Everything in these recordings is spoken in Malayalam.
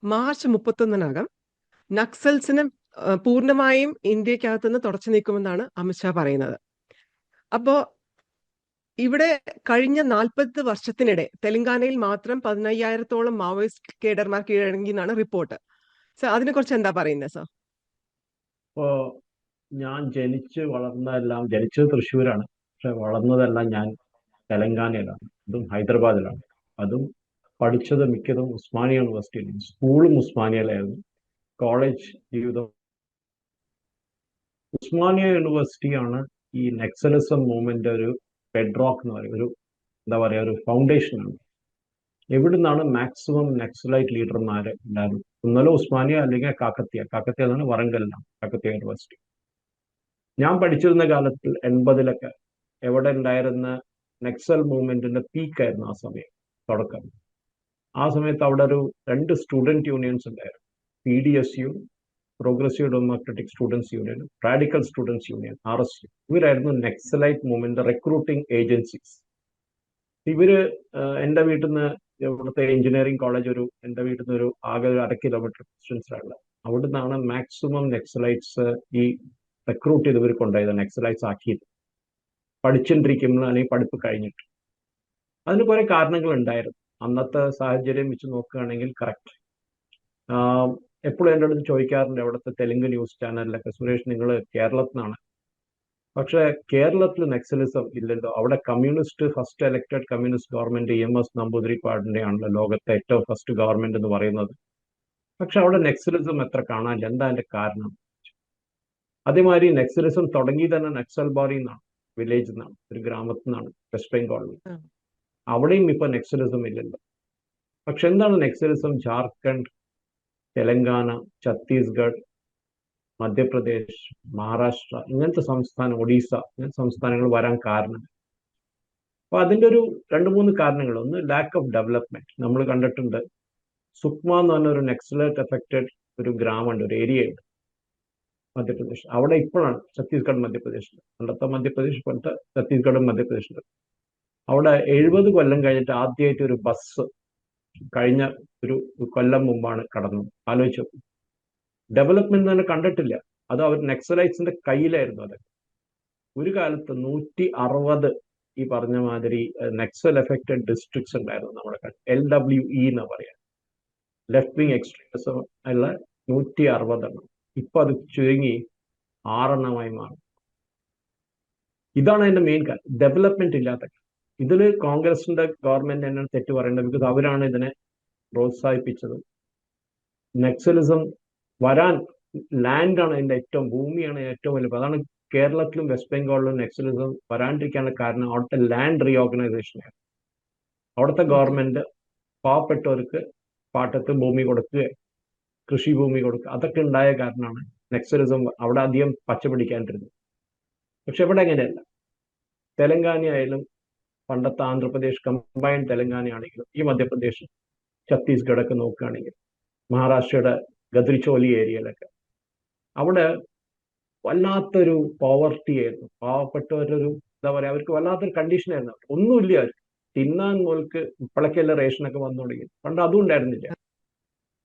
മാർച്ച് 31-നകം നക്സൽസിനെ പൂർണ്ണമായും ഇന്ത്യക്കകത്തുനിന്ന് തുടച്ചു നീക്കുമെന്നാണ് അമിത്ഷാ പറയുന്നത്. അപ്പോ ഇവിടെ കഴിഞ്ഞ 40 വർഷത്തിനിടെ തെലങ്കാനയിൽ മാത്രം 15,000-ഓളം മാവോയിസ്റ്റ് കേഡർമാർ കീഴടങ്ങി എന്നാണ് റിപ്പോർട്ട്. സർ, അതിനെക്കുറിച്ച് എന്താ പറയുന്നത് സർ? ഇപ്പോ ഞാൻ ജനിച്ചത് തൃശ്ശൂരാണ്, പക്ഷെ വളർന്നതെല്ലാം ഞാൻ തെലങ്കാനയിലാണ്, അതും ഹൈദരാബാദിലാണ്. അതും പഠിച്ചത് മിക്കതും ഉസ്മാനിയ യൂണിവേഴ്സിറ്റിയിലാണ്. സ്കൂളും ഉസ്മാനിയയിലായിരുന്നു, കോളേജ് ജീവിതം. ഉസ്മാനിയ യൂണിവേഴ്സിറ്റിയാണ് ഈ നെക്സലിസം മൂവ്മെന്റ് ഒരു ബെഡ്റോക്ക് എന്ന് പറയും, ഒരു ഫൗണ്ടേഷനാണ്. എവിടുന്നാണ് മാക്സിമം നക്സലൈറ്റ് ലീഡർമാർ ഉണ്ടായിരുന്നത്? ഒന്നല്ലോ ഉസ്മാനിയ, അല്ലെങ്കിൽ കാക്കത്തിയ എന്നാണ്, വറങ്കലിലാണ് കാക്കത്തിയ യൂണിവേഴ്സിറ്റി. ഞാൻ പഠിച്ചിരുന്ന കാലത്തിൽ 80-ലൊക്കെ എവിടെ ഉണ്ടായിരുന്ന നക്സൽ മൂവ്മെന്റിന്റെ പീക്കായിരുന്നു ആ സമയം, തുടക്കം. ആ സമയത്ത് അവിടെ രണ്ട് സ്റ്റുഡന്റ് യൂണിയൻസ് ഉണ്ടായിരുന്നു, PDSU, progressive democratic students union, radical students union, RSU. ഇവരായിരുന്നു നക്സലൈറ്റ് മൂവ്മെന്റ് റിക്രൂട്ടിംഗ് ഏജൻസീസ്. ഇവര് എൻ്റെ വീട്ടിൽ നിന്ന്, ഇവിടുത്തെ എഞ്ചിനീയറിംഗ് കോളേജ് എൻ്റെ വീട്ടിൽ നിന്ന് ആകെ ഒരു 1/2 കിലോമീറ്റർ ഡിസ്റ്റൻസിലാണ്. അവിടെ നിന്നാണ് മാക്സിമം നക്സലൈറ്റ്സ് ഈ റിക്രൂട്ട് ചെയ്ത് ഇവർ കൊണ്ടുപോയത്, നക്സലൈറ്റ്സ് ആക്കിയത്, പഠിച്ചുകൊണ്ടിരിക്കുമ്പോൾ അല്ലെങ്കിൽ പഠിപ്പ് കഴിഞ്ഞിട്ട്. അതിന് കുറെ കാരണങ്ങൾ ഉണ്ടായിരുന്നു. അന്നത്തെ സാഹചര്യം വെച്ച് നോക്കുകയാണെങ്കിൽ കറക്റ്റ്. എപ്പോഴും എൻ്റെ അടുത്ത് ചോദിക്കാറുണ്ട് അവിടുത്തെ തെലുങ്ക് ന്യൂസ് ചാനലിലൊക്കെ, സുരേഷ്, നിങ്ങൾ കേരളത്തിൽ നിന്നാണ്, പക്ഷെ കേരളത്തിൽ നക്സലിസം ഇല്ലല്ലോ. അവിടെ first elected communist government EMS നമ്പൂതിരിപ്പാടിന്റെ ആണല്ലോ ലോകത്തെ ഏറ്റവും ഫസ്റ്റ് ഗവൺമെന്റ് എന്ന് പറയുന്നത്. പക്ഷെ അവിടെ നക്സലിസം എത്ര കാണാനില്ല. എന്താ അതിന്റെ കാരണം? അതേമാതിരി നക്സലിസം തുടങ്ങി തന്നെ നക്സൽബാറി എന്നാണ്, വില്ലേജിൽ നിന്നാണ്, ഒരു ഗ്രാമത്തിൽ നിന്നാണ്, വെസ്റ്റ് ബംഗാളിൽ. അവിടെയും ഇപ്പൊ നക്സലിസം ഇല്ലല്ലോ. പക്ഷെ എന്താണ് നക്സലിസം ജാർഖണ്ഡ്, തെലങ്കാന, ഛത്തീസ്ഗഡ്, മധ്യപ്രദേശ്, മഹാരാഷ്ട്ര, ഇങ്ങനത്തെ സംസ്ഥാനം, ഒഡീസ, ഇങ്ങനത്തെ സംസ്ഥാനങ്ങൾ വരാൻ കാരണം? അപ്പൊ അതിന്റെ ഒരു 2-3 കാരണങ്ങൾ. ഒന്ന്, ലാക്ക് ഓഫ് ഡെവലപ്മെന്റ്. നമ്മൾ കണ്ടിട്ടുണ്ട്, സുക്മ എന്ന് പറഞ്ഞ ഒരു നക്സലൈറ്റ് എഫക്റ്റഡ് ഒരു ഗ്രാമമുണ്ട്, ഒരു ഏരിയ ഉണ്ട് മധ്യപ്രദേശ്. അവിടെ ഇപ്പോഴാണ് ഛത്തീസ്ഗഡ്, മധ്യപ്രദേശിൽ, പണ്ടത്തെ മധ്യപ്രദേശ് പോലത്തെ ഛത്തീസ്ഗഡും മധ്യപ്രദേശിലും, അവിടെ 70 കൊല്ലം കഴിഞ്ഞിട്ട് ആദ്യമായിട്ട് ഒരു ബസ് കഴിഞ്ഞ ഒരു കൊല്ലം മുമ്പാണ് കടന്നത്. ആലോചിച്ചു, ഡെവലപ്മെന്റ് തന്നെ കണ്ടിട്ടില്ല. അത് അവർ നക്സലൈറ്റ്സിന്റെ കയ്യിലായിരുന്നു. അത് ഒരു കാലത്ത് 160 ഈ പറഞ്ഞ മാതിരി നക്സൽ എഫക്റ്റഡ് ഡിസ്ട്രിക്ട്സ് ഉണ്ടായിരുന്നു നമ്മുടെ LWE എന്ന് പറയാം, ലെഫ്റ്റ് വിങ് എക്സ്ട്രീമിസം ഉള്ള 160 എണ്ണം. ഇപ്പൊ അത് ചുരുങ്ങി 6 എണ്ണമായി മാറി. ഇതാണ് അതിന്റെ മെയിൻ കാര്യം, ഡെവലപ്മെന്റ് ഇല്ലാത്ത. ഇതിൽ കോൺഗ്രസിന്റെ ഗവൺമെന്റ് തന്നെയാണ് തെറ്റ് പറയേണ്ടത്. ബിക്കോസ് അവരാണ് ഇതിനെ പ്രോത്സാഹിപ്പിച്ചത്. നക്സലിസം വരാൻ ലാൻഡാണ് അതിന്റെ ഭൂമിയാണ് ഏറ്റവും വലുത്. അതാണ് കേരളത്തിലും വെസ്റ്റ് ബംഗാളിലും നക്സലിസം വരാണ്ടിരിക്കാനുള്ള കാരണം അവിടുത്തെ ലാൻഡ് റീഓർഗനൈസേഷൻ ആയിരുന്നു. അവിടുത്തെ ഗവൺമെന്റ് പാവപ്പെട്ടവർക്ക് പാട്ടത്ത് ഭൂമി കൊടുക്കുക, കൃഷിഭൂമി കൊടുക്കുക, അതൊക്കെ ഉണ്ടായ കാരണമാണ് നക്സലിസം അവിടെ അധികം പച്ച പിടിക്കാണ്ടിരുന്നത്. പക്ഷെ ഇവിടെ എങ്ങനെയല്ല. തെലങ്കാന ആയാലും, പണ്ടത്തെ ആന്ധ്രാപ്രദേശ് കമ്പൈൻഡ് തെലങ്കാന ആണെങ്കിലും, ഈ മധ്യപ്രദേശ്, ഛത്തീസ്ഗഡ് ഒക്കെ നോക്കുകയാണെങ്കിൽ, മഹാരാഷ്ട്രയുടെ ഗദ്രിച്ചോലി ഏരിയയിലൊക്കെ, അവിടെ വല്ലാത്തൊരു പോവർട്ടി ആയിരുന്നു. പാവപ്പെട്ടവരൊരു എന്താ പറയാ, അവർക്ക് വല്ലാത്തൊരു കണ്ടീഷൻ ആയിരുന്നു. ഒന്നുമില്ല അവർക്ക് തിന്നാൻ. മോൾക്ക് ഇപ്പോഴൊക്കെയല്ല റേഷനൊക്കെ വന്നു തുടങ്ങി, പണ്ട് അതും ഉണ്ടായിരുന്നില്ല.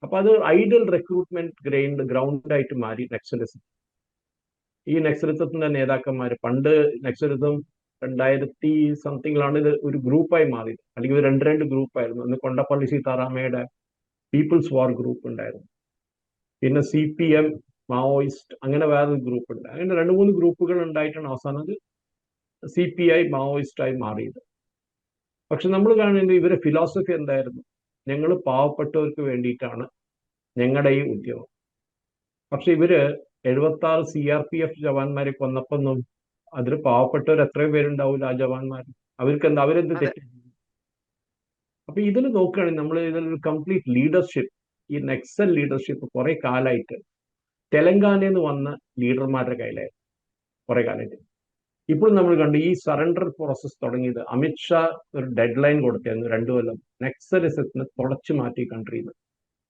അപ്പൊ അത് ഐഡൽ റിക്രൂട്ട്മെന്റ് ഗ്രൗണ്ടായിട്ട് മാറി നക്സലിസം. ഈ നക്സലിസത്തിന്റെ നേതാക്കന്മാർ പണ്ട് നക്സലിസം 2000 സംതിങ്ങിലാണ് ഇത് ഒരു ഗ്രൂപ്പായി മാറിയത്, അല്ലെങ്കിൽ ഒരു രണ്ട് ഗ്രൂപ്പായിരുന്നു. അന്ന് കൊണ്ടപ്പള്ളി സീതാറാമയുടെ പീപ്പിൾസ് വാർ ഗ്രൂപ്പ് ഉണ്ടായിരുന്നു, പിന്നെ CPM മാവോയിസ്റ്റ്, അങ്ങനെ വേറൊരു ഗ്രൂപ്പ് ഉണ്ട്. അങ്ങനെ 2-3 ഗ്രൂപ്പുകൾ ഉണ്ടായിട്ടാണ് അവസാനം അത് CPI മാവോയിസ്റ്റായി മാറിയത്. പക്ഷെ നമ്മൾ കാണുന്നത് ഇവരെ ഫിലോസഫി എന്തായിരുന്നു? ഞങ്ങൾ പാവപ്പെട്ടവർക്ക് വേണ്ടിയിട്ടാണ് ഞങ്ങളുടെ ഈ ഉദ്യമം. പക്ഷെ ഇവര് 76 CRPF ജവാന്മാരെ കൊന്നപ്പൊന്നും അതിൽ പാവപ്പെട്ടവർ എത്രയോ പേരുണ്ടാവില്ല ആ ജവാന്മാർ. അവരെന്ത് തെറ്റ്? അപ്പൊ ഇതിൽ നോക്കുകയാണെങ്കിൽ നമ്മൾ ഇതിൽ കംപ്ലീറ്റ് ലീഡർഷിപ്പ്, ഈ നക്സൽ ലീഡർഷിപ്പ് കുറെ കാലമായിട്ട് തെലങ്കാനയിൽ നിന്ന് വന്ന ലീഡർമാരുടെ കയ്യിലായിരുന്നു കുറെ കാലമായിട്ട്. ഇപ്പോൾ നമ്മൾ കണ്ടു ഈ സറണ്ടർ പ്രോസസ് തുടങ്ങിയത് അമിത്ഷാ ഒരു ഡെഡ് ലൈൻ കൊടുത്തായിരുന്നു 2 കൊല്ലം നക്സലിസത്തിന് തുടച്ചു മാറ്റി കൺട്രിയിൽ.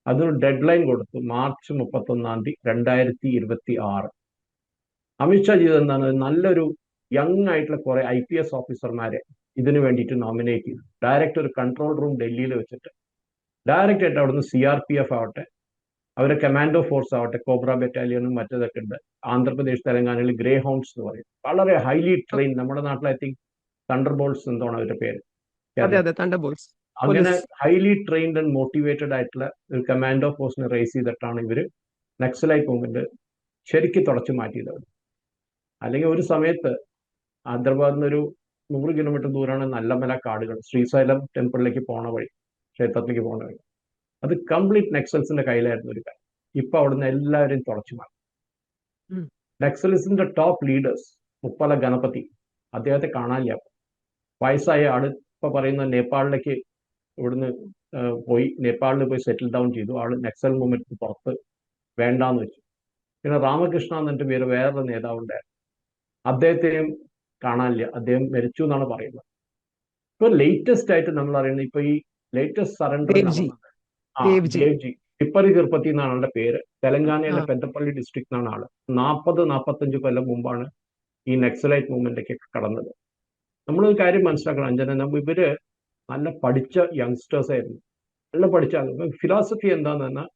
അതൊരു ഡെഡ് ലൈൻ കൊടുത്തു, മാർച്ച് 31 2026. അമിത്ഷാ ചെയ്തത് എന്താണ്? നല്ലൊരു യങ് ആയിട്ടുള്ള കുറെ IPS ഓഫീസർമാരെ ഇതിനു വേണ്ടിയിട്ട് നോമിനേറ്റ് ചെയ്തു. ഡയറക്റ്റ് ഒരു കൺട്രോൾ റൂം ഡൽഹിയിൽ വെച്ചിട്ട് ഡയറക്റ്റ് ആയിട്ട് അവിടുന്ന് CRPF ആവട്ടെ, അവരെ കമാൻഡോ ഫോഴ്സ് ആവട്ടെ, കോബ്ര ബറ്റാലിയനും മറ്റേതൊക്കെ ഉണ്ട്. ആന്ധ്രാപ്രദേശ്, തെലങ്കാനയിൽ ഗ്രേ ഹൗണ്ട്സ് എന്ന് പറയും. വളരെ ഹൈലി ട്രെയിൻ, നമ്മുടെ നാട്ടിൽ ഐ തിങ്ക് തണ്ടർ ബോൾട്സ് എന്താണ് അവരുടെ പേര് അതെ കേരളത്തിൽ. അതെ, തണ്ടർബോൾട്സ് അങ്ങനെ police. Highly trained and motivated ആയിട്ടുള്ള ഒരു കമാൻഡോ ഫോഴ്സിനെ റേസ് ചെയ്തിട്ടാണ് ഇവര് നക്സലൈറ്റ് മൂവ്മെന്റ് ശരിക്കും തുടച്ചു മാറ്റിയത് അവർ. അല്ലെങ്കിൽ ഒരു സമയത്ത് ഹൈദരാബാദിൽ നിന്ന് ഒരു 100 കിലോമീറ്റർ ദൂരമാണ് നല്ലമല കാടുകൾ, ശ്രീശൈലം ടെമ്പിളിലേക്ക് പോണ വഴി, ക്ഷേത്രത്തിലേക്ക് പോണ വഴി. അത് കംപ്ലീറ്റ് നക്സൽസിന്റെ കയ്യിലായിരുന്നു ഒരു കാര്യം. ഇപ്പൊ അവിടുന്ന് എല്ലാവരെയും തുടച്ചു മാറ്റി. ഉം. നക്സലിസത്തിന്റെ ടോപ്പ് ലീഡേഴ്സ് ഉപ്പല ഗണപതി, അദ്ദേഹത്തെ കാണാനില്ല. വയസ്സായ ആള് ഇപ്പൊ പറയുന്ന നേപ്പാളിലേക്ക് ഇവിടുന്ന് പോയി, നേപ്പാളിൽ പോയി സെറ്റിൽ ഡൗൺ ചെയ്തു. ആള് നക്സൽ മൂവ്മെന്റ് പുറത്ത് വേണ്ടാന്ന് വെച്ചു. പിന്നെ രാമകൃഷ്ണ എന്നിട്ട് പേര് വേറൊരു നേതാവുണ്ടായിരുന്നു, അദ്ദേഹത്തെയും കാണാനില്ല, അദ്ദേഹം മരിച്ചു എന്നാണ് പറയുന്നത്. ഇപ്പൊ ലേറ്റസ്റ്റ് ആയിട്ട് നമ്മൾ അറിയുന്നത്, ഇപ്പൊ ഈ ലേറ്റസ്റ്റ് സറണ്ടർ ദേവ്ജി നടന്നത് ദേവ്ജി ദേവ്ജി തിപ്പറി തിരുപ്പതി എന്നാണ് ആളുടെ പേര്. ആ തെലങ്കാനയിലെ പെന്തപ്പള്ളി ഡിസ്ട്രിക്ട് എന്നാണ് ആള്. 40-45 കൊല്ലം മുമ്പാണ് ഈ നക്സലൈറ്റ് മൂവ്മെന്റിലേക്ക് കടന്നത്. നമ്മളൊരു കാര്യം മനസ്സിലാക്കണം അഞ്ജന, ഇവര് നല്ല പഠിച്ച യങ്സ്റ്റേഴ്സ് ആയിരുന്നു, നല്ല പഠിച്ച. ഫിലോസഫി എന്താന്ന് പറഞ്ഞാൽ,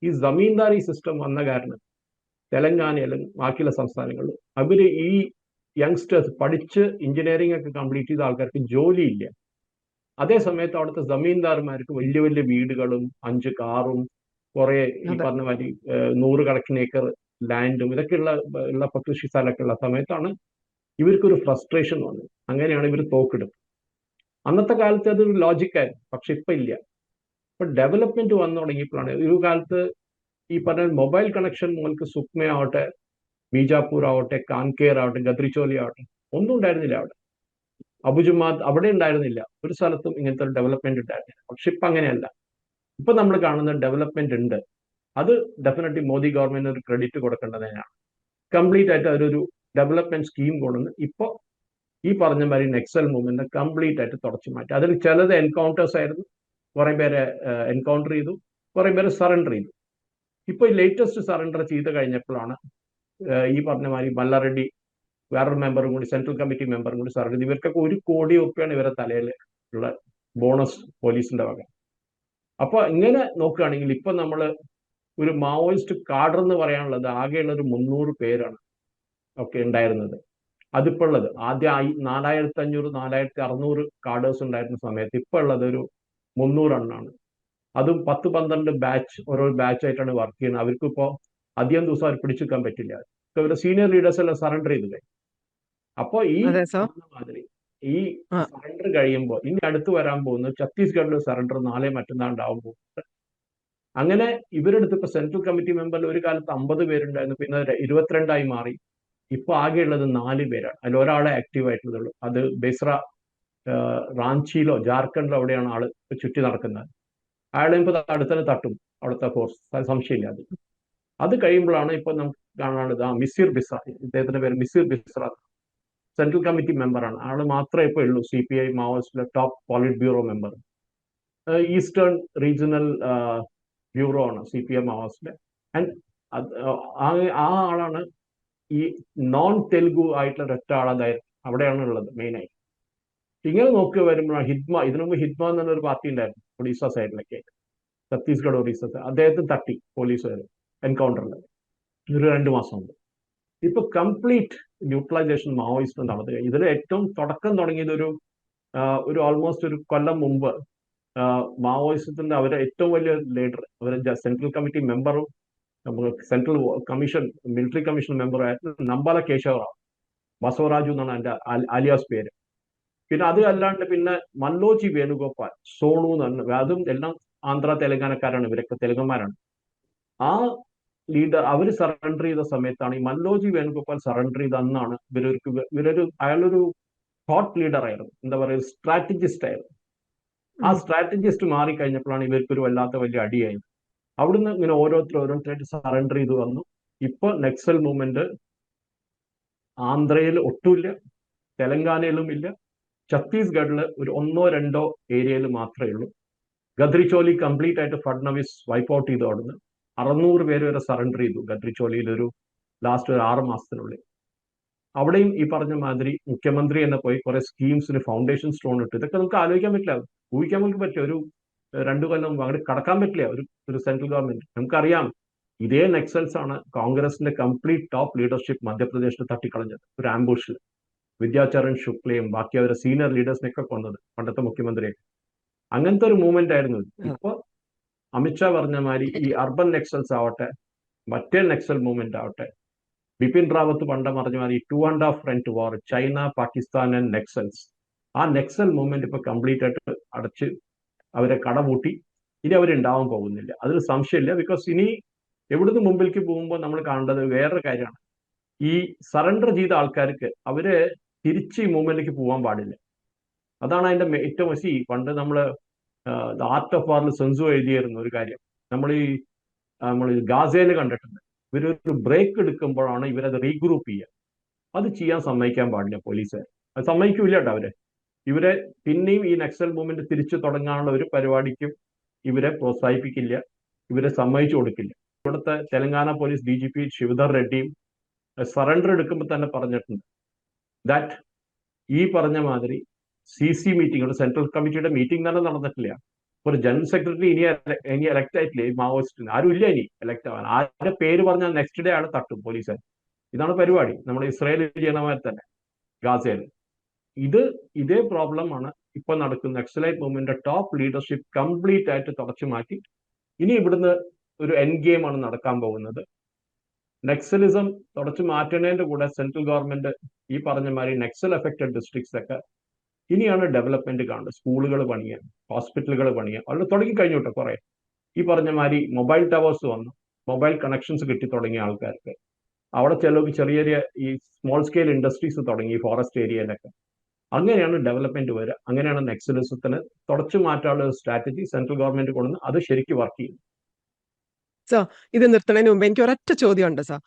ഈ ജമീന്ദാരി സിസ്റ്റം വന്ന കാരണം തെലങ്കാനയിലും ബാക്കിയുള്ള സംസ്ഥാനങ്ങളിലും അവര് ഈ യങ്സ്റ്റേഴ്സ് പഠിച്ച് എഞ്ചിനീയറിംഗ് ഒക്കെ കംപ്ലീറ്റ് ചെയ്ത ആൾക്കാർക്ക് ജോലിയില്ല. അതേ സമയത്ത് അവിടുത്തെ ജമീന്ദാർമാർക്ക് വലിയ വലിയ വീടുകളും 5 കാറും കുറെ ഈ അതെ പറഞ്ഞ മാതിരി 100 കണക്കിന് ഏക്കർ ലാൻഡും ഇതൊക്കെ ഉള്ള കൃഷി സ്ഥലമൊക്കെ ഉള്ള സമയത്താണ് ഇവർക്കൊരു ഫ്രസ്ട്രേഷൻ വന്നത്. അങ്ങനെയാണ് ഇവർ തോക്കെടുത്തത്. അന്നത്തെ കാലത്ത് അതൊരു ലോജിക്കായിരുന്നു, പക്ഷെ ഇപ്പൊ ഇല്ല. ഇപ്പൊ ഡെവലപ്മെന്റ് വന്നു തുടങ്ങിയപ്പോഴാണ്. ഒരു കാലത്ത് ഈ പറഞ്ഞ മൊബൈൽ കണക്ഷൻ മുതൽക്ക് സുക്മ ആവട്ടെ, ബീജാപ്പൂർ ആവട്ടെ, കാൻകേർ ആവട്ടെ, ഗദ്രിച്ചോലി ആവട്ടെ, ഒന്നും ഉണ്ടായിരുന്നില്ല അവിടെ. അബുജുമാദ് അവിടെ ഉണ്ടായിരുന്നില്ല. ഒരു സ്ഥലത്തും ഇങ്ങനത്തെ ഒരു ഡെവലപ്മെന്റ് ഉണ്ടായിരുന്നില്ല. പക്ഷെ ഇപ്പൊ അങ്ങനെയല്ല. ഇപ്പൊ നമ്മൾ കാണുന്ന ഡെവലപ്മെന്റ് ഉണ്ട്. അത് ഡെഫിനറ്റ്ലി മോദി ഗവൺമെന്റിന് ഒരു ക്രെഡിറ്റ് കൊടുക്കേണ്ടത് തന്നെയാണ്. കംപ്ലീറ്റ് ആയിട്ട് അവരൊരു ഡെവലപ്മെന്റ് സ്കീം കൊണ്ടുവന്ന് ഇപ്പൊ ഈ പറഞ്ഞ മാതിരി നക്സൽ മൂവ്മെന്റ് കംപ്ലീറ്റ് ആയിട്ട് തുടച്ചു മാറ്റി. അതിൽ ചിലത് എൻകൗണ്ടേഴ്സ് ആയിരുന്നു, കുറെ പേരെ എൻകൗണ്ടർ ചെയ്തു, കുറെ പേര് സറണ്ടർ ചെയ്തു. ഇപ്പൊ ഈ ലേറ്റസ്റ്റ് സറണ്ടർ ചെയ്ത് കഴിഞ്ഞപ്പോഴാണ് ഈ പറഞ്ഞ മാതിരി മല്ലാറെഡ്ഡി വേറൊരു മെമ്പറും കൂടി, സെൻട്രൽ കമ്മിറ്റി മെമ്പറും കൂടി സറണ്ടർ ചെയ്തു. ഇവർക്കൊക്കെ 1 കോടി രൂപയാണ് ഇവരെ തലയിൽ ഉള്ള ബോണസ് പോലീസിന്റെ വക. അപ്പൊ ഇങ്ങനെ നോക്കുകയാണെങ്കിൽ ഇപ്പൊ നമ്മള് ഒരു മാവോയിസ്റ്റ് കാഡർ എന്ന് പറയാനുള്ളത് ആകെയുള്ള ഒരു 300 പേരാണ് ഒക്കെ ഉണ്ടായിരുന്നത്. അതിപ്പോ ഉള്ളത് ആദ്യം 4500-4600 കാഡേഴ്സ് ഉണ്ടായിരുന്ന സമയത്ത് ഇപ്പൊ ഉള്ളത് ഒരു 300 എണ്ണാണ്. അതും 10-12 ബാച്ച്, ഓരോ ബാച്ച് ആയിട്ടാണ് വർക്ക് ചെയ്യുന്നത്. അവർക്ക് ഇപ്പോൾ അധികം ദിവസം അവർ പിടിച്ചെടുക്കാൻ പറ്റില്ല. ഇവരുടെ സീനിയർ ലീഡേഴ്സ് എല്ലാം സറണ്ടർ ചെയ്തില്ലേ. അപ്പോൾ ഈ അതെ സർ. പറഞ്ഞ മാതിരി ഈ ആ സറണ്ടർ കഴിയുമ്പോൾ ഇനി അടുത്ത് വരാൻ പോകുന്നത് ഛത്തീസ്ഗഡിൽ സറണ്ടർ നാളെ മറ്റന്നാൾ ഉണ്ടാവാൻ പോകുന്നത്. അങ്ങനെ ഇവരെടുത്ത് ഇപ്പൊ സെൻട്രൽ കമ്മിറ്റി മെമ്പറിൽ ഒരു കാലത്ത് 50 പേരുണ്ടായിരുന്നു, പിന്നെ 22 മാറി. ഇപ്പൊ ആകെയുള്ളത് 4 പേരാണ്. അതിൽ ഒരാളെ ആക്റ്റീവ് ആയിട്ടുള്ളൂ. അത് ബെസ്ര റാഞ്ചിയിലോ ജാർഖണ്ഡിലോ അവിടെയാണ് ആള് ചുറ്റി നടക്കുന്നത്. അയാളെ ഇപ്പൊ അടുത്തന്നെ തട്ടും അവിടുത്തെ ഫോഴ്സ്, സംശയമില്ല. അത് കഴിയുമ്പോഴാണ് ഇപ്പൊ നമുക്ക് കാണാനുള്ളത് മിസിർ ബിസ്ര. ഇദ്ദേഹത്തിന്റെ പേര് മിസിർ ബിസ്ര, സെൻട്രൽ കമ്മിറ്റി മെമ്പറാണ്. ആള് മാത്രമേ ഇപ്പൊ ഉള്ളൂ CPI മാവോയിസ്റ്റിലെ top polit bureau member. Eastern regional bureau ആണ് CPI മാവോയിസ്റ്റിലെ. ആൻഡ് ആ ആളാണ് ഈ നോൺ തെലുഗു ആയിട്ടുള്ള ഒരൊറ്റ ആളതായിരുന്നു അവിടെയാണ് ഉള്ളത് മെയിനായി. ഇങ്ങനെ നോക്കി വരുമ്പോഴാണ് ഹിദ്മ, ഇതിനു മുമ്പ് ഹിദ്മ എന്നൊരു പാർട്ടി ഉണ്ടായിരുന്നു ഒഡീസ സൈഡിലൊക്കെ, ഛത്തീസ്ഗഡ് ഒഡീസ. അദ്ദേഹത്തിന് തട്ടി പോലീസുകാർ എൻകൗണ്ടറിൽ ഒരു 2 മാസം മുമ്പ്. ഇപ്പൊ കംപ്ലീറ്റ് ന്യൂട്രലൈസേഷൻ മാവോയിസ്റ്റ് നടത്തുക. ഇതിൽ ഏറ്റവും തുടക്കം തുടങ്ങിയത് ഒരു ഓൾമോസ്റ്റ് ഒരു കൊല്ലം മുമ്പ് മാവോയിസത്തിന്റെ അവരെ ഏറ്റവും വലിയ ലീഡർ, അവരെ സെൻട്രൽ കമ്മിറ്റി മെമ്പറും സെൻട്രൽ കമ്മീഷൻ മിലിറ്ററി കമ്മീഷൻ മെമ്പറായിരുന്നു നമ്പാല കേശവറാവ്, ബസവരാജു എന്നാണ് എൻ്റെ ആലിയാസ് പേര്. പിന്നെ അത് അല്ലാണ്ട് പിന്നെ മല്ലോജി വേണുഗോപാൽ, സോണു എന്ന് പറഞ്ഞ, അതും എല്ലാം ആന്ധ്ര തെലങ്കാനക്കാരാണ്, ഇവരൊക്കെ തെലുങ്കന്മാരാണ്. ആ ലീഡർ അവർ സറണ്ടർ ചെയ്ത സമയത്താണ് ഈ മല്ലോജി വേണുഗോപാൽ സറണ്ടർ ചെയ്ത അന്നാണ് അയാളൊരു തോട്ട് ലീഡർ ആയിരുന്നു, എന്താ പറയുക, സ്ട്രാറ്റജിസ്റ്റ് ആയിരുന്നു. ആ സ്ട്രാറ്റജിസ്റ്റ് മാറിക്കഴിഞ്ഞപ്പോഴാണ് ഇവർക്കൊരു വല്ലാത്ത വലിയ അടിയായി. അവിടുന്ന് ഇങ്ങനെ ഓരോരുത്തരായിട്ട് സറണ്ടർ ചെയ്ത് വന്നു. ഇപ്പൊ നക്സൽ മൂവ്മെന്റ് ആന്ധ്രയിൽ ഒട്ടുമില്ല, തെലങ്കാനയിലും ഇല്ല, ഛത്തീസ്ഗഡില് ഒരു 1-2 ഏരിയയിൽ മാത്രമേ ഉള്ളൂ. ഗദ്രിച്ചോലി കംപ്ലീറ്റ് ആയിട്ട് ഫഡ്നവിസ് വൈപ്പ് ഔട്ട് ചെയ്തു. അവിടുന്ന് 600 പേര് വരെ സറണ്ടർ ചെയ്തു ഗദ്രിച്ചോലിയിൽ ലാസ്റ്റ് ഒരു 6 മാസത്തിനുള്ളിൽ. അവിടെയും ഈ പറഞ്ഞ മാതിരി മുഖ്യമന്ത്രി തന്നെ പോയി കുറെ സ്കീംസിന് ഫൗണ്ടേഷൻ സ്റ്റോൺ ഇട്ടു. ഇതൊക്കെ നമുക്ക് ആലോചിക്കാൻ പറ്റില്ല, ഊഹിക്കാൻ നമുക്ക് പറ്റില്ല. ഒരു രണ്ടു കൊല്ലം മുമ്പ് അങ്ങോട്ട് കടക്കാൻ പറ്റില്ല ഒരു സെൻട്രൽ ഗവൺമെന്റ്. നമുക്കറിയാം ഇതേ നെക്സൽസ് ആണ് കോൺഗ്രസിന്റെ കംപ്ലീറ്റ് ടോപ്പ് ലീഡർഷിപ്പ് മധ്യപ്രദേശിൽ തട്ടിക്കളഞ്ഞത് ഒരു ആംബുഷിൽ. വിദ്യാചരൺ ശുക്ലയും ബാക്കി അവരുടെ സീനിയർ ലീഡേഴ്സിനെയൊക്കെ കൊന്നത്, പണ്ടത്തെ മുഖ്യമന്ത്രിയൊക്കെ. അങ്ങനത്തെ ഒരു മൂവ്മെന്റ് ആയിരുന്നു ഇത്. ഇപ്പൊ അമിത്ഷാ പറഞ്ഞ മാതിരി ഈ അർബൻ നെക്സൽസ് ആവട്ടെ, മറ്റേ നെക്സൽ മൂവ്മെന്റ് ആവട്ടെ, ബിപിൻ റാവത്ത് പണ്ട് പറഞ്ഞ മാതിരി 2.5 front war, China, Pakistan and Naxals. ആ നെക്സൽ മൂവ്മെന്റ് ഇപ്പൊ കംപ്ലീറ്റ് ആയിട്ട് അടച്ച് അവരെ കടപൂട്ടി. ഇനി അവരുണ്ടാവാൻ പോകുന്നില്ല, അതിൽ സംശയമില്ല. ബിക്കോസ് ഇനി എവിടുന്ന് മുമ്പിലേക്ക് പോകുമ്പോൾ നമ്മൾ കാണേണ്ടത് വേറൊരു കാര്യമാണ്. ഈ സറണ്ടർ ചെയ്ത ആൾക്കാർക്ക് അവര് തിരിച്ച് ഈ മൂവ്മെന്റിലേക്ക് പോകാൻ പാടില്ല. അതാണ് അതിന്റെ ഏറ്റവും പണ്ട് നമ്മൾ ആർട്ട് ഓഫ് വാറിൽ സെൻസു എഴുതിയിരുന്ന ഒരു കാര്യം നമ്മൾ ഗാസയിൽ കണ്ടിട്ടുണ്ട്. ഇവരൊരു ബ്രേക്ക് എടുക്കുമ്പോഴാണ് ഇവരത് റീഗ്രൂപ്പ് ചെയ്യുക. അത് ചെയ്യാൻ സമ്മതിക്കാൻ പാടില്ല പോലീസുകാർ. അത് സമ്മതിക്കൂല കേട്ടോ അവരെ. ഇവരെ പിന്നെയും ഈ നക്സൽ മൂവ്മെന്റ് തിരിച്ചു തുടങ്ങാനുള്ള ഒരു പരിപാടിക്കും ഇവരെ പ്രോത്സാഹിപ്പിക്കില്ല, ഇവരെ സമ്മതിച്ചു കൊടുക്കില്ല. ഇവിടുത്തെ Telangana police DGP Shivadhar റെഡ്ഡിയും surrender എടുക്കുമ്പോൾ തന്നെ പറഞ്ഞിട്ടുണ്ട് ദാറ്റ് ഈ പറഞ്ഞ മാതിരി CC മീറ്റിംഗ്, ഒരു സെൻട്രൽ കമ്മിറ്റിയുടെ മീറ്റിംഗ് തന്നെ നടന്നിട്ടില്ല. ഒരു ജനറൽ സെക്രട്ടറി ഇനി എലക്ട് ആയിട്ടില്ല. ഈ മാവോയിസ്റ്റിന് ആരും ഇല്ല ഇനി എലക്ട് ആവാൻ. ആരുടെ പേര് പറഞ്ഞാൽ നെക്സ്റ്റ് ഡേ ആണ് തട്ടും പോലീസുകാർ. ഇതാണ് പരിപാടി. നമ്മുടെ ഇസ്രായേലിൽ ചെയ്യണമാതിരി തന്നെ ഗാസയിൽ. ഇതേ പ്രോബ്ലം ആണ് ഇപ്പൊ നടക്കുന്ന നക്സലൈറ്റ് മൂവ്മെന്റിന്റെ ടോപ്പ് ലീഡർഷിപ്പ് കംപ്ലീറ്റ് ആയിട്ട് തുടച്ചു മാറ്റി. ഇനി ഇവിടുന്ന് ഒരു എൻഡ് ഗെയിം ആണ് നടക്കാൻ പോകുന്നത്. നക്സലിസം തുടച്ചു മാറ്റുന്നതിന്റെ കൂടെ സെൻട്രൽ ഗവൺമെന്റ് ഈ പറഞ്ഞ മാതിരി നക്സൽ എഫക്റ്റഡ് ഡിസ്ട്രിക്ട്സ് ഒക്കെ ഇനിയാണ് ഡെവലപ്മെന്റ് കാണുന്നത്. സ്കൂളുകൾ പണിയാൻ, ഹോസ്പിറ്റലുകൾ പണിയാൻ അവിടെ തുടങ്ങി കഴിഞ്ഞു കേട്ടോ. കുറെ ഈ പറഞ്ഞ മാതിരി മൊബൈൽ ടവേഴ്സ് വന്നു, മൊബൈൽ കണക്ഷൻസ് കിട്ടി തുടങ്ങിയ ആൾക്കാർക്ക്. അവിടെ ചെറിയ ചെറിയ ഈ സ്മോൾ സ്കെയിൽ ഇൻഡസ്ട്രീസ് തുടങ്ങി ഫോറസ്റ്റ് ഏരിയയിലൊക്കെ. അങ്ങനെയാണ് ഡെവലപ്മെന്റ് വരിക. അങ്ങനെയാണ് നക്സലിസത്തിന് തുടച്ചു മാറ്റാനുള്ള സ്ട്രാറ്റജി സെൻട്രൽ ഗവൺമെന്റ് കൊണ്ടുവന്ന് അത് ശരിക്കും വർക്ക് ചെയ്യും. സോ ഇത് നിർത്തുന്നതിന് മുമ്പ് എനിക്ക് ഒരൊറ്റ ചോദ്യമുണ്ട് സാർ.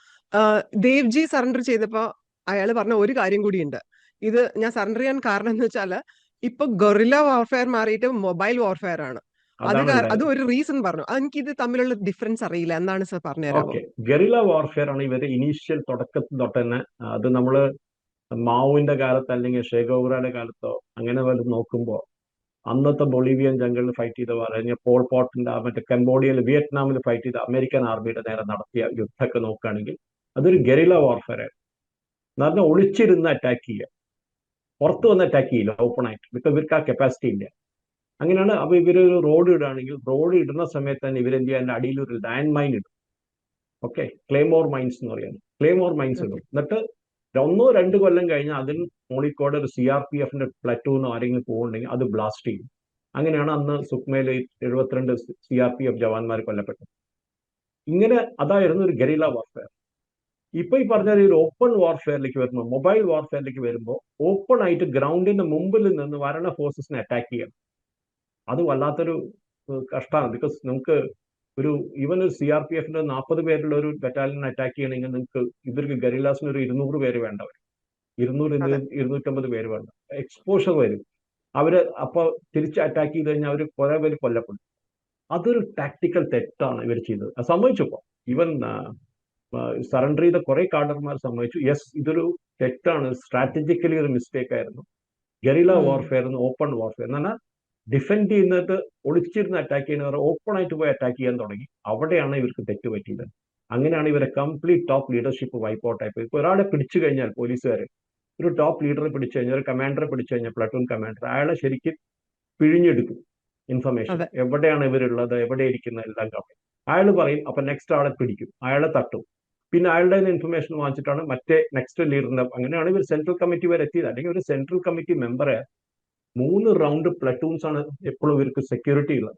ദേവ്ജി സറണ്ടർ ചെയ്തപ്പോ അയാൾ പറഞ്ഞ ഒരു കാര്യം കൂടിയുണ്ട്. ഇത് ഞാൻ സറണ്ടർ ചെയ്യാൻ കാരണം എന്ന് വെച്ചാല് ഇപ്പൊ ഗൊറില്ല വാർഫെയർ മാറിയിട്ട് മൊബൈൽ വാർഫെയർ ആണ്. അത് ഒരു റീസൺ പറഞ്ഞു. എനിക്ക് ഇത് തമ്മിലുള്ള ഡിഫറൻസ് അറിയില്ല, എന്താണ് സാർ പറഞ്ഞുതരാമോ? ഗറില്ല വാർഫെയർ ആണ് ഇവരുടെ ഇനീഷ്യൽ തുടക്കത്തിൽ തൊട്ട് തന്നെ. അത് നമ്മള് മാവുവിന്റെ കാലത്ത് അല്ലെങ്കിൽ ഷേഗോവറയുടെ കാലത്തോ അങ്ങനെ വല്ലതും നോക്കുമ്പോൾ അന്നത്തെ ബൊളീവിയൻ ജംഗിളിൽ ഫൈറ്റ് ചെയ്ത അല്ലെങ്കിൽ പോൾ പോട്ടിന്റെ മറ്റേ കംബോഡിയയിൽ വിയറ്റ്നാമിൽ ഫൈറ്റ് ചെയ്ത അമേരിക്കൻ ആർമിയുടെ നേരെ നടത്തിയ യുദ്ധമൊക്കെ നോക്കുകയാണെങ്കിൽ അതൊരു ഗറില്ല വാർഫെയർ ആയിരുന്നു. എന്ന് പറഞ്ഞാൽ ഒളിച്ചിരുന്ന് അറ്റാക്ക് ചെയ്യുക, പുറത്ത് വന്ന് അറ്റാക്ക് ചെയ്യില്ല ഓപ്പൺ ആയിട്ട്. ബിക്കോസ് ഇവർക്ക് ആ കപ്പാസിറ്റി ഇല്ല. അങ്ങനെയാണ്. അപ്പൊ ഇവരൊരു റോഡ് ഇടുകയാണെങ്കിൽ റോഡ് ഇടുന്ന സമയത്ത് തന്നെ ഇവരെന്ത് ചെയ്യാൻ അടിയിൽ ഒരു ലാൻഡ് മൈൻ ഇടും. ഓക്കെ, ക്ലേമോർ മൈൻസ് എന്ന് പറയുന്നത്. ക്ലേമോർ മൈൻസ് ഇടും. എന്നിട്ട് 1-2 കൊല്ലം കഴിഞ്ഞ് അതിന് മോളിക്കോട് ഒരു CRPFന്റെ പ്ലറ്റൂണോ ആരെങ്കിലും പോകുന്നുണ്ടെങ്കിൽ അത് ബ്ലാസ്റ്റ് ചെയ്യും. അങ്ങനെയാണ് അന്ന് സുക്മയിൽ 72 CRPF ജവാന്മാർ കൊല്ലപ്പെട്ടത്. ഇങ്ങനെ അതായിരുന്നു ഒരു ഗറില്ല വാർഫെയർ. ഇപ്പൊ ഈ പറഞ്ഞ ഒരു ഓപ്പൺ വാർഫെയറിലേക്ക് വരുമ്പോൾ, മൊബൈൽ വാർഫെയറിലേക്ക് വരുമ്പോൾ ഓപ്പൺ ആയിട്ട് ഗ്രൗണ്ടിന്റെ മുമ്പിൽ നിന്ന് വരണ ഫോഴ്സസിനെ അറ്റാക്ക് ചെയ്യണം. അത് വല്ലാത്തൊരു കഷ്ടമാണ്. ബിക്കോസ് നമുക്ക് ഈവൻ ഒരു CRPFന്റെ 40 പേരുള്ള ഒരു ബറ്റാലിയൻ അറ്റാക്ക് ചെയ്യണമെങ്കിൽ നിങ്ങൾക്ക് ഇവർക്ക് ഗറില്ലാസിന് ഒരു 200 പേര് വേണ്ട വരും. 200-250 പേര് വേണ്ട. എക്സ്പോഷർ വരും. അവര് അപ്പൊ തിരിച്ച് അറ്റാക്ക് ചെയ്ത് കഴിഞ്ഞാൽ അവർ കുറെ പേര് കൊല്ലപ്പെടും. അതൊരു ടാക്ടിക്കൽ തെറ്റാണ് ഇവർ ചെയ്തത്. അത് സമ്മതിച്ചപ്പോ ഈവൻ സറണ്ടർ ചെയ്ത കുറെ കാഡർമാർ സമ്മതിച്ചു, യെസ് ഇതൊരു തെറ്റാണ്, സ്ട്രാറ്റജിക്കലി ഒരു മിസ്റ്റേക്ക് ആയിരുന്നു. ഗറില്ല വാർഫെയർ, ഓപ്പൺ വാർഫെയർ എന്ന് പറഞ്ഞാൽ ഡിഫെൻഡ് ചെയ്യുന്നത് ഒളിച്ചിരുന്ന് അറ്റാക്ക് ചെയ്യുന്നവർ ഓപ്പൺ ആയിട്ട് പോയി അറ്റാക്ക് ചെയ്യാൻ തുടങ്ങി. അവിടെയാണ് ഇവർക്ക് തെറ്റ് പറ്റിയത്. അങ്ങനെയാണ് ഇവരെ complete top leadership wipe out ആയിപ്പോയി. ഇപ്പൊ ഒരാളെ പിടിച്ചു കഴിഞ്ഞാൽ പോലീസുകാർ ഒരു ടോപ്പ് ലീഡറെ പിടിച്ചു കഴിഞ്ഞാൽ, ഒരു കമാൻഡറെ പിടിച്ചു കഴിഞ്ഞാൽ, പ്ലട്ടൂൺ കമാൻഡർ, അയാളെ ശരിക്കും പിഴിഞ്ഞെടുക്കും ഇൻഫർമേഷൻ. എവിടെയാണ് ഇവരുള്ളത്, എവിടെ ഇരിക്കുന്ന എല്ലാം കാണും. അയാൾ പറയും, അപ്പൊ നെക്സ്റ്റ് ആളെ പിടിക്കും, അയാളെ തട്ടും. പിന്നെ അയാളുടെ ഇൻഫർമേഷൻ വാങ്ങിച്ചിട്ടാണ് മറ്റേ നെക്സ്റ്റ് ലീഡറിന്റെ. അങ്ങനെയാണ് ഇവർ സെൻട്രൽ കമ്മിറ്റി വരെ എത്തിയത്. അല്ലെങ്കിൽ ഒരു സെൻട്രൽ കമ്മിറ്റി മെമ്പറെ 3 റൗണ്ട് പ്ലട്ടൂൺസ് ആണ് എപ്പോഴും ഇവർക്ക് സെക്യൂരിറ്റി ഉള്ളത്.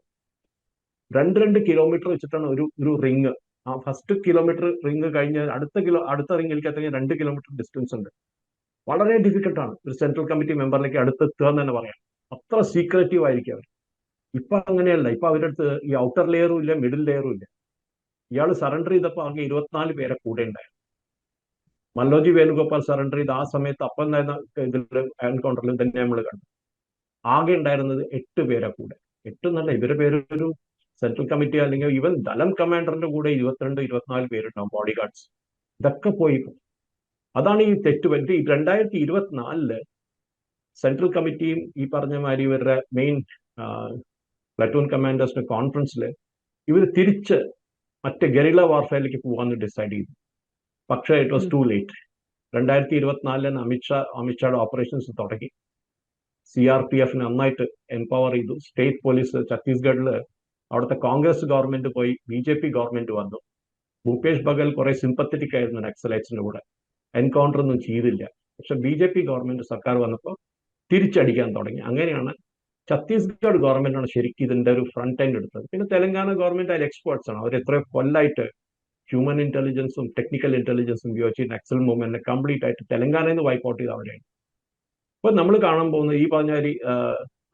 2 കിലോമീറ്റർ വെച്ചിട്ടാണ് ഒരു റിങ്. ആ ഫസ്റ്റ് കിലോമീറ്റർ റിങ് കഴിഞ്ഞ് അടുത്ത റിങ്ങിലേക്ക് എത്തണമെങ്കിൽ 2 കിലോമീറ്റർ ഡിസ്റ്റൻസ് ഉണ്ട്. വളരെ ഡിഫിക്കൽട്ടാണ് ഒരു സെൻട്രൽ കമ്മിറ്റി മെമ്പറിലേക്ക് അടുത്തെത്തുക എന്ന് തന്നെ പറയാം. അത്ര സീക്രറ്റീവ് ആയിരിക്കും അവർ. ഇപ്പൊ അങ്ങനെയല്ല. ഇപ്പൊ അവരുടെ അടുത്ത് ഈ ഔട്ടർ ലെയറും ഇല്ല, മിഡിൽ ലെയറും ഇല്ല. ഇയാൾ സറണ്ടർ ചെയ്തപ്പോൾ ആകെ 24 പേരെ കൂടെ ഉണ്ടായിരുന്നു. മല്ലോജി വേണുഗോപാൽ സറണ്ടർ ചെയ്ത് ആ സമയത്ത് അപ്പം ഇതിൽ എൻകൗണ്ടറിൽ തന്നെ നമ്മൾ കണ്ടു. ആകെ ഉണ്ടായിരുന്നത് 8 പേരെ കൂടെ. 8 എന്നല്ല, ഇവരുടെ പേര് ഒരു സെൻട്രൽ കമ്മിറ്റി അല്ലെങ്കിൽ ഈവൻ ദലം കമാൻഡറിന്റെ കൂടെ 22-24 പേരുണ്ടാവും, ബോഡി ഗാർഡ്സ്. ഇതൊക്കെ പോയി. അതാണ് ഈ തെറ്റ് പറ്റി. 2024 സെൻട്രൽ കമ്മിറ്റിയും ഈ പറഞ്ഞ മാതിരി ഇവരുടെ മെയിൻ പ്ലറ്റൂൺ കമാൻഡേഴ്സിന്റെ കോൺഫറൻസിൽ ഇവർ തിരിച്ച് മറ്റ് ഗറില്ല വാർഫെയറിലേക്ക് പോകാമെന്ന് ഡിസൈഡ് ചെയ്തു. പക്ഷേ ഇറ്റ് വാസ് ടു ലേറ്റ്. 2024 അമിത്ഷായുടെ ഓപ്പറേഷൻസ് തുടങ്ങി. CRPF നന്നായിട്ട് എംപവർ ചെയ്തു. സ്റ്റേറ്റ് പോലീസ് ഛത്തീസ്ഗഡിൽ അവിടുത്തെ കോൺഗ്രസ് ഗവൺമെന്റ് പോയി BJP ഗവൺമെന്റ് വന്നു. ഭൂപേഷ് ബഗൽ കുറെ സിമ്പത്തറ്റിക് ആയിരുന്നു നക്സലൈറ്റ്സിന്റെ കൂടെ, എൻകൗണ്ടർ ഒന്നും ചെയ്തില്ല. പക്ഷെ BJP ഗവൺമെന്റ് സർക്കാർ വന്നപ്പോൾ തിരിച്ചടിക്കാൻ തുടങ്ങി. അങ്ങനെയാണ് ഛത്തീസ്ഗഡ് ഗവൺമെന്റാണ് ശരിക്കും ഇതിന്റെ ഒരു ഫ്രണ്ട് എൻഡ് എടുത്തത്. പിന്നെ തെലങ്കാന ഗവൺമെന്റ് അതിൽ എക്സ്പേർട്സ് ആണ്. അവർ എത്രയോ കൊല്ലായിട്ട് ഹ്യൂമൻ ഇന്റലിജൻസും ടെക്നിക്കൽ ഇന്റലിജൻസും ഉപയോഗിച്ച് നക്സൽ മൂവ്മെന്റിനെ കംപ്ലീറ്റ് ആയിട്ട് തെലങ്കാനയിൽ നിന്ന് വൈപ്പ് ഔട്ട് ചെയ്ത് അവരെയാണ്. അപ്പൊ നമ്മൾ കാണാൻ പോകുന്നത് ഈ പറഞ്ഞ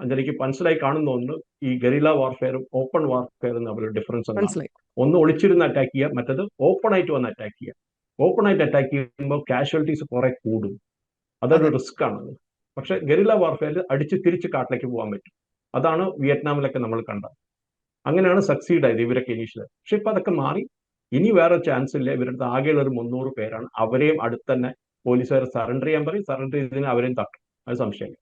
അഞ്ചലിക്ക് മനസ്സിലായി കാണുന്ന ഒന്ന്, ഈ ഗറില്ല വാർഫെയറും ഓപ്പൺ വാർഫെയറും തമ്മിൽ ഡിഫറൻസ് എന്താണ്. ഒന്ന് ഒളിച്ചിരുന്ന് അറ്റാക്ക് ചെയ്യുക, മറ്റത് ഓപ്പൺ ആയിട്ട് വന്ന് അറ്റാക്ക് ചെയ്യുക. ഓപ്പൺ ആയിട്ട് അറ്റാക്ക് ചെയ്യുമ്പോൾ കാഷ്വാലിറ്റീസ് കുറെ കൂടും, അതൊരു റിസ്ക് ആണ്. പക്ഷെ ഗറില്ല വാർഫെയറിൽ അടിച്ച് തിരിച്ച് കാട്ടിലേക്ക് പോകാൻ പറ്റും. അതാണ് വിയറ്റ്നാമിലൊക്കെ നമ്മൾ കണ്ടത്. അങ്ങനെയാണ് സക്സീഡ് ആയത് ഇവരൊക്കെ ഇനീഷ്യൽ. പക്ഷെ ഇപ്പൊ അതൊക്കെ മാറി. ഇനി വേറെ ചാൻസ് ഇല്ല. ഇവരുടെ ആകെയുള്ള ഒരു 300 പേരാണ്. അവരെയും അടുത്ത് തന്നെ പോലീസുകാർ സറണ്ടർ ചെയ്യാൻ പറയും. സറണ്ടർ ചെയ്തതിന് അവരെയും തട്ടും, അത് സംശയമില്ല.